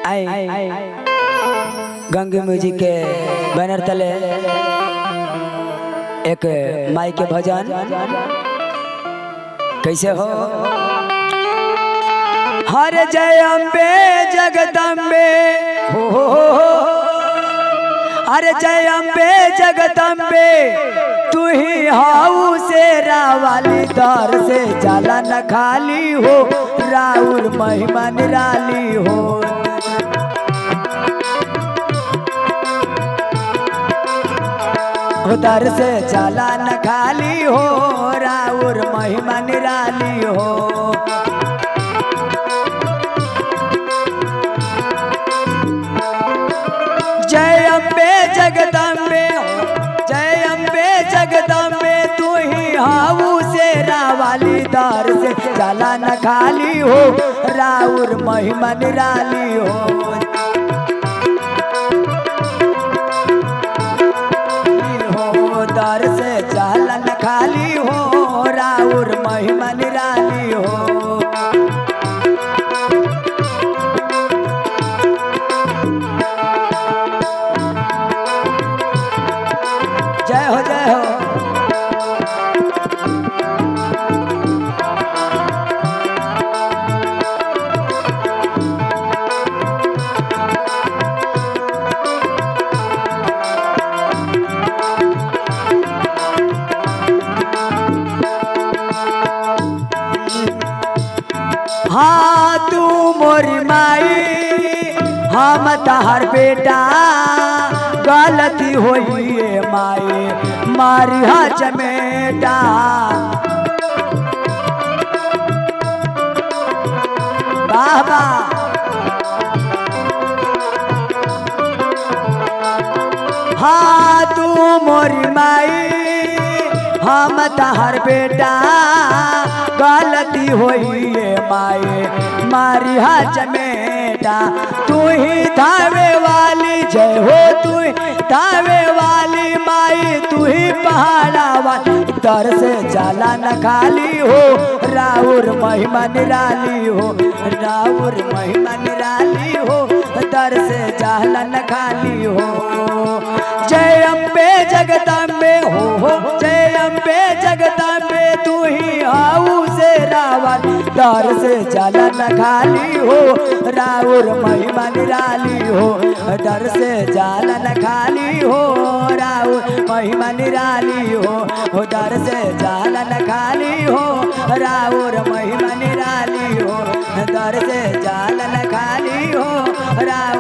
आई गंगे म्यूजिक के बैनर तले एक माई के भजन कैसे हो। हर जय अम्बे जगदम्बे हो, अरे जय अम्बे जगदम्बे तू ही हाउ से रावाली दर से जाला न खाली हो, राउर महिमा निराली हो। दर से जाला न खाली हो, राउर महिमा निराली हो। जय अम्बे जगदम्बे, जय अम्बे जगदम्बे तू ही हाउ से रावाली दर से जाला न खाली हो, राउर महिमा निराली हो। दर से जाला न खाली हो, राउर महिमा निराली हो। जय हो जय हो। हाँ तू मोरी माई हम तहार बेटा, गलती होई माई मारी हा चमेटा। बाबा हाँ तू मोरी माई हम तहार बेटा, गलती होई माए मारी हा चमेटा। तू ही धावे वाली जय हो, तू ही धावे वाली माई, तू ही पहाड़ा वाली दर से जाला न खाली हो, राउर महिमा निराली हो, राउर महिमा निराली हो, दर से जाला न खाली हो। जय अम्बे जगदम्बे हो, जय अम्बे जगदम्बे तू ही हाउ से रावण दर से जाला न खाली हो, राउर महिमा निराली हो। दर से जाला न खाली हो, राउर महिमा निराली हो। दर से जाला न खाली हो, राउर महिमा निराली हो। दर से जाला न खाली हो, राउर